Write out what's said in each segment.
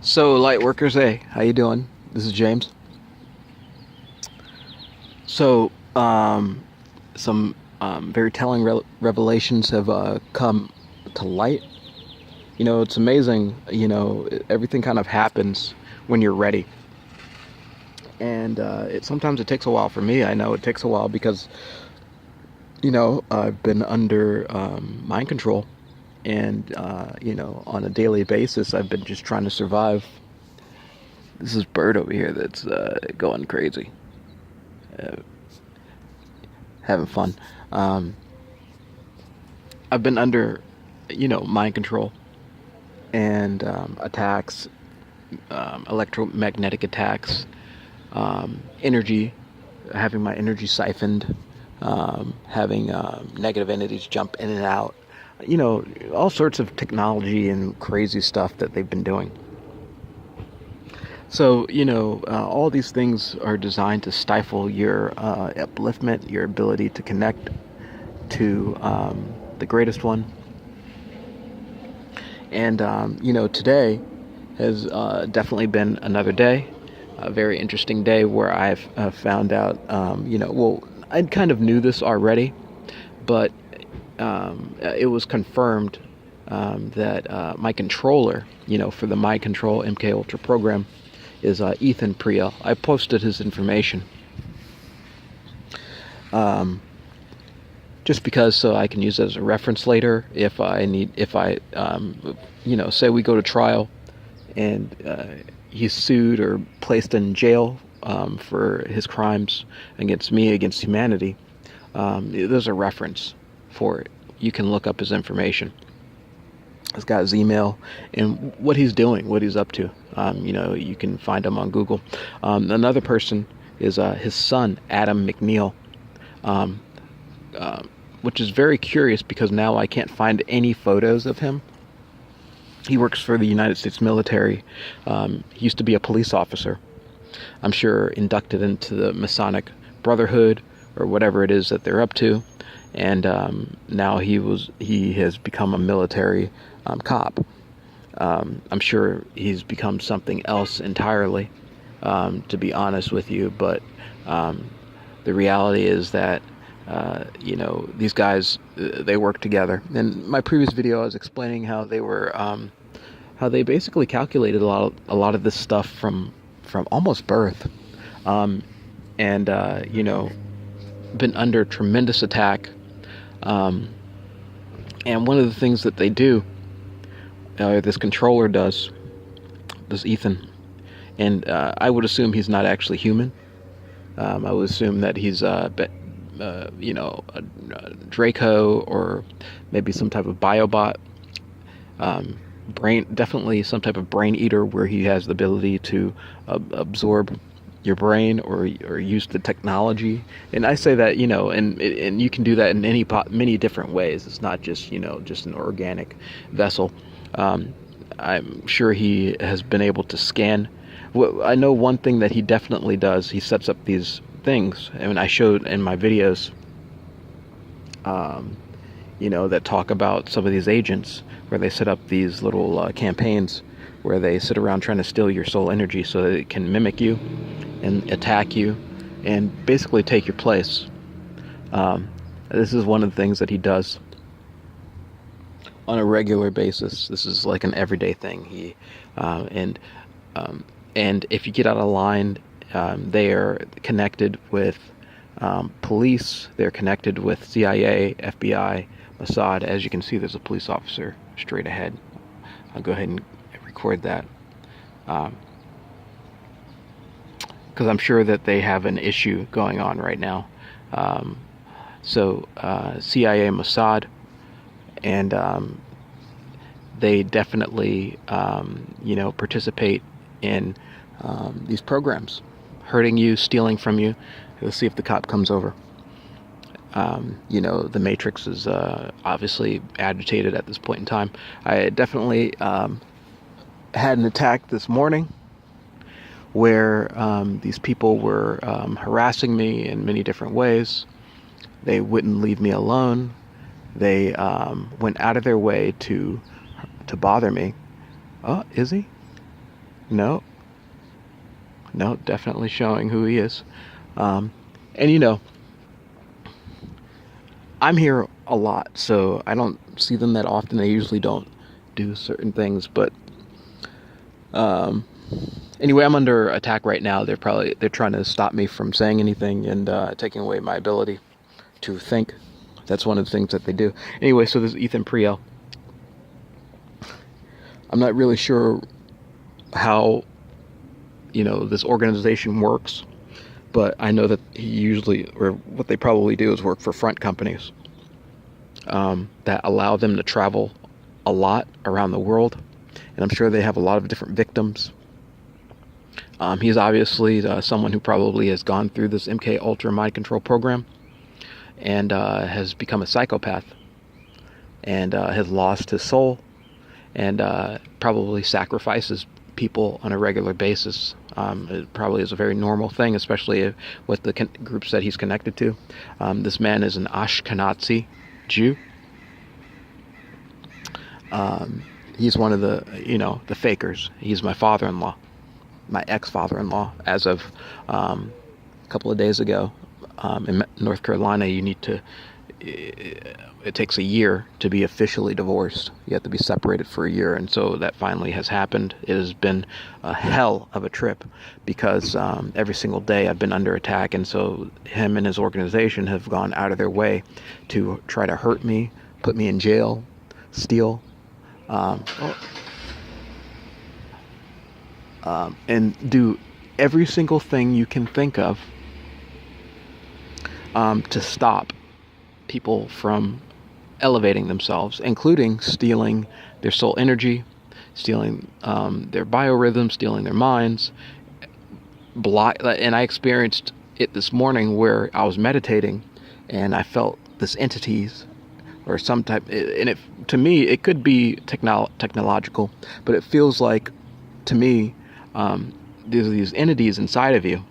So, light workers, hey, how you doing? This is James. So, some very telling revelations have come to light. It's amazing. Everything kind of happens when you're ready, and sometimes it takes a while for me. I know it takes a while because I've been under mind control, and on a daily basis, I've been just trying to survive. This is Bird over here that's going crazy. Uh, Having fun. Um, I've been under, mind control and attacks, electromagnetic attacks, energy, having my energy siphoned, having negative entities jump in and out, all sorts of technology and crazy stuff that they've been doing. So, all these things are designed to stifle your upliftment, your ability to connect to the greatest one. And, today has definitely been another day, a very interesting day where I've found out, I kind of knew this already, but it was confirmed that my controller, for the My Control MK Ultra program, is Ethan Priel. I posted his information just because so I can use it as a reference later if say we go to trial and he's sued or placed in jail for his crimes against me, against humanity. There's a reference for it. You can look up his information. He's got his email and what he's doing, what he's up to. You can find him on Google. Another person is his son, Adam McNeil, which is very curious because now I can't find any photos of him. He works for the United States military. He used to be a police officer. I'm sure inducted into the Masonic Brotherhood or whatever it is that they're up to. And now he has become a military cop. I'm sure he's become something else entirely, to be honest with you. But the reality is that these guys they work together. In my previous video, I was explaining how how they basically calculated a lot of this stuff from almost birth, and been under tremendous attack. And one of the things that they do, this controller does, this Ethan, and I would assume he's not actually human. I would assume that he's a Draco or maybe some type of biobot, definitely some type of brain eater where he has the ability to absorb your brain or use the technology. And I say that, and you can do that in many different ways. It's not just, just an organic vessel. I'm sure he has been able to scan. Well, I know one thing that he definitely does. He sets up these things, and I showed in my videos, that talk about some of these agents where they set up these little campaigns where they sit around trying to steal your soul energy so that it can mimic you and attack you and basically take your place. This is one of the things that he does on a regular basis. This is like an everyday thing. And if you get out of line, they are connected with police. They're connected with CIA, FBI, Mossad. As you can see, there's a police officer straight ahead. I'll go ahead and record that. Because I'm sure that they have an issue going on right now. CIA, Mossad, and they definitely, participate in these programs, hurting you, stealing from you. Let's see if the cop comes over. The Matrix is obviously agitated at this point in time. I definitely had an attack this morning where these people were harassing me in many different ways. They wouldn't leave me alone. They went out of their way to bother me. Oh, is he? No, no, definitely showing who he is. And you know, I'm here a lot, so I don't see them that often. They usually don't do certain things, but anyway, I'm under attack right now. They're trying to stop me from saying anything and taking away my ability to think. That's one of the things that they do. Anyway, so this is Ethan Priel. I'm not really sure how, this organization works, but I know that he usually, or what they probably do is work for front companies that allow them to travel a lot around the world. And I'm sure they have a lot of different victims. He's obviously someone who probably has gone through this MK Ultra mind control program and has become a psychopath and has lost his soul and probably sacrifices people on a regular basis. It probably is a very normal thing, especially with the groups that he's connected to. This man is an Ashkenazi Jew. He's one of the fakers. He's my father-in-law, my ex-father-in-law. As of a couple of days ago, in North Carolina, it takes a year to be officially divorced. You have to be separated for a year, and so that finally has happened. It has been a hell of a trip because every single day I've been under attack, and so him and his organization have gone out of their way to try to hurt me, put me in jail, steal, and do every single thing you can think of to stop people from elevating themselves, including stealing their soul energy, stealing their biorhythms, stealing their minds. And I experienced it this morning where I was meditating and I felt this entities or some type, and to me it could be technological, but it feels like to me there's these entities inside of you,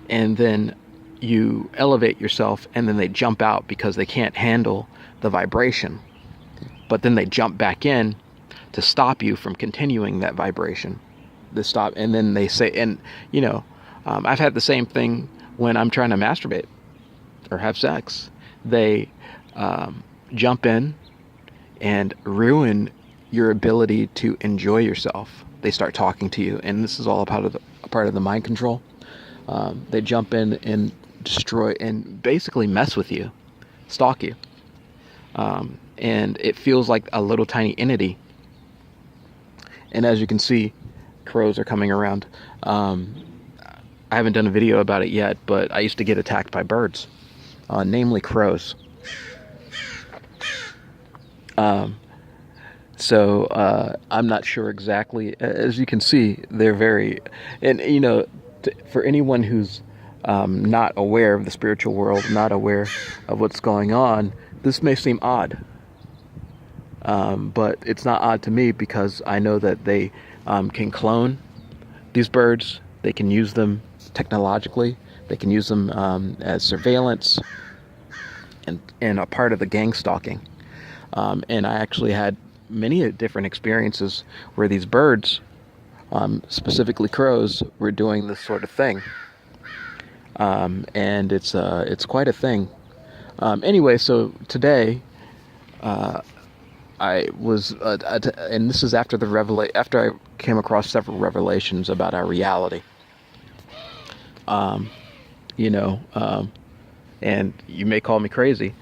and then you elevate yourself and then they jump out because they can't handle the vibration, but then they jump back in to stop you from continuing that vibration. And then they say, and I've had the same thing when I'm trying to masturbate or have sex. They jump in and ruin your ability to enjoy yourself. They start talking to you, and this is all a part of the mind control. They jump in and destroy and basically mess with you, stalk you, and it feels like a little tiny entity. And as you can see, crows are coming around. I haven't done a video about it yet, but I used to get attacked by birds, namely crows. So I'm not sure exactly. As you can see, they're very, and for anyone who's not aware of the spiritual world, not aware of what's going on, this may seem odd. But it's not odd to me because I know that they can clone these birds. They can use them technologically. They can use them as surveillance and a part of the gang stalking. And I actually had many different experiences where these birds, specifically crows, were doing this sort of thing. And it's quite a thing. Anyway, so today, I was, and this is after after I came across several revelations about our reality. And you may call me crazy,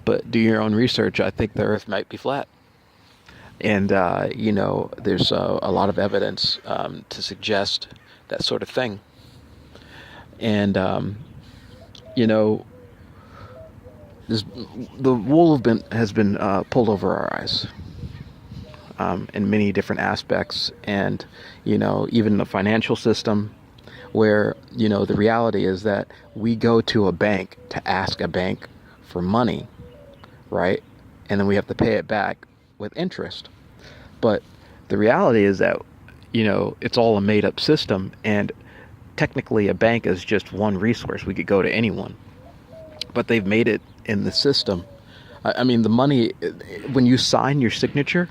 but do your own research. I think the Earth might be flat. And, there's a lot of evidence to suggest that sort of thing. And, the wool has been pulled over our eyes in many different aspects. And, even the financial system where, the reality is that we go to a bank to ask a bank for money, right? And then we have to pay it back with interest. But the reality is that, it's all a made-up system, and technically a bank is just one resource. We could go to anyone. But they've made it in the system. I mean, the money, when you sign your signature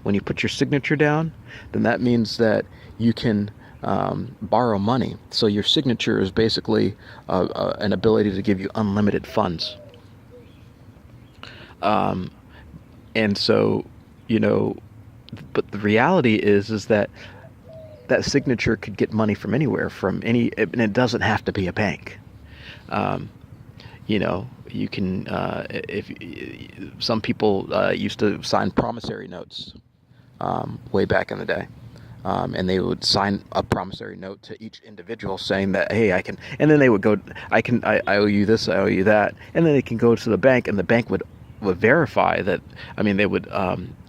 when you put your signature down, then that means that you can borrow money. So your signature is basically an ability to give you unlimited funds. And so, you know, but the reality is that that signature could get money from anywhere, and it doesn't have to be a bank. You know, you can, if some people used to sign promissory notes way back in the day. And they would sign a promissory note to each individual saying that, hey, I can, and then they would go, I owe you this, I owe you that. And then they can go to the bank, and the bank would verify that, I mean, they would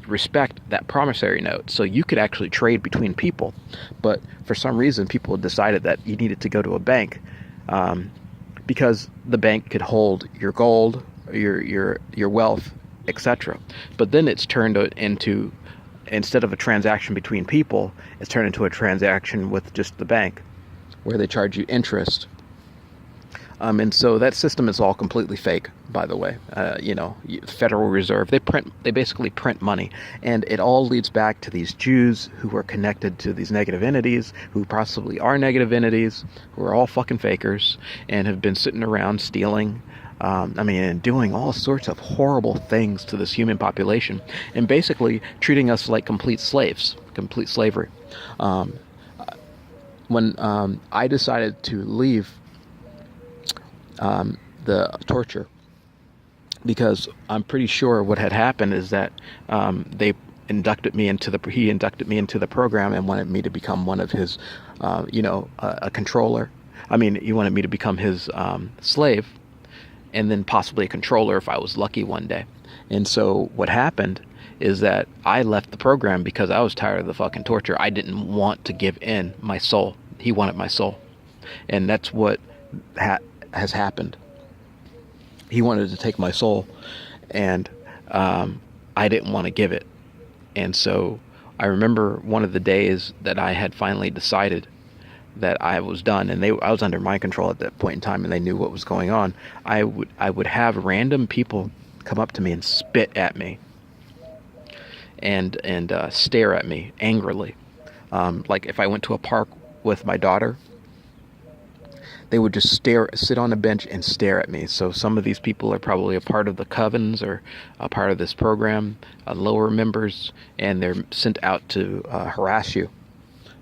respect that promissory note. So you could actually trade between people. But for some reason, people decided that you needed to go to a bank because the bank could hold your gold, your wealth, etc. But then it's turned into, instead of a transaction between people, it's turned into a transaction with just the bank, where they charge you interest. And so that system is all completely fake, by the way. You know, Federal Reserve, they basically print money, and it all leads back to these Jews who are connected to these negative entities, who possibly are negative entities, who are all fucking fakers, and have been sitting around stealing, and doing all sorts of horrible things to this human population, and basically treating us like complete slaves, complete slavery. When I decided to leave the torture, because I'm pretty sure what had happened is that he inducted me into the program and wanted me to become one of his, a controller. I mean, he wanted me to become his slave, and then possibly a controller if I was lucky one day. And so what happened is that I left the program because I was tired of the fucking torture. I didn't want to give in my soul. He wanted my soul. And that's what has happened. He wanted to take my soul, and I didn't want to give it. And so I remember one of the days that I had finally decided that I was done, and I was under mind control at that point in time, and they knew what was going on. I would have random people come up to me and spit at me and stare at me angrily. Like if I went to a park with my daughter, they would just sit on a bench and stare at me. So some of these people are probably a part of the covens or a part of this program, lower members, and they're sent out to harass you.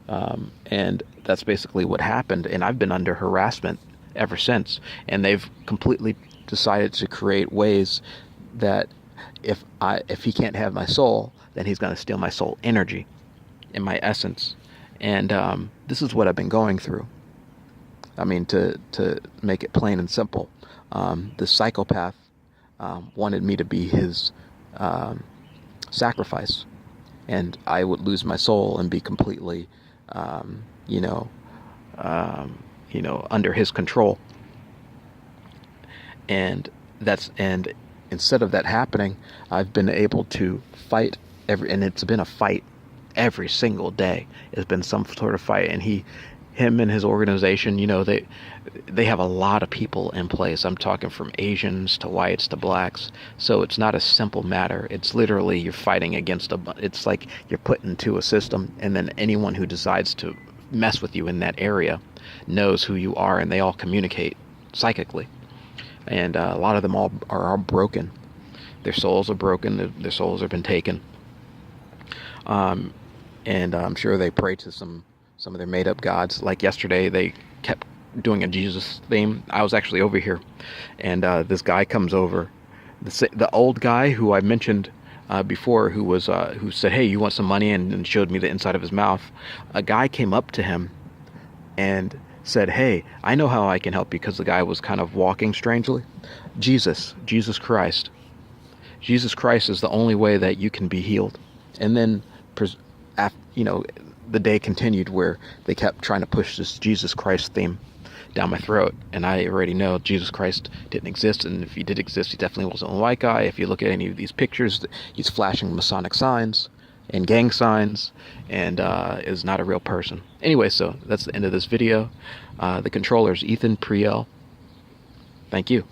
And that's basically what happened. And I've been under harassment ever since. And they've completely decided to create ways that if he can't have my soul, then he's going to steal my soul energy and my essence. And this is what I've been going through. I mean, to make it plain and simple, the psychopath wanted me to be his sacrifice, and I would lose my soul and be completely, under his control. And instead of that happening, I've been able to fight and it's been a fight every single day. It's been some sort of fight, and him and his organization, they have a lot of people in place. I'm talking from Asians to whites to blacks. So it's not a simple matter. It's literally you're fighting against it's like you're put into a system, and then anyone who decides to mess with you in that area knows who you are, and they all communicate psychically. And a lot of them are all broken. Their souls are broken. Their souls have been taken. And I'm sure they pray to some of their made-up gods. Like yesterday, they kept doing a Jesus theme. I was actually over here, and this guy comes over, the old guy who I mentioned before, who said, "Hey, you want some money?" and showed me the inside of his mouth. A guy came up to him and said, "Hey, I know how I can help you," because the guy was kind of walking strangely. Jesus Christ is the only way that you can be healed. And then, the day continued where they kept trying to push this Jesus Christ theme down my throat. And I already know Jesus Christ didn't exist. And if he did exist, he definitely wasn't a white guy. If you look at any of these pictures, he's flashing Masonic signs and gang signs, and is not a real person. Anyway, so that's the end of this video. The controller is Ethan Priel. Thank you.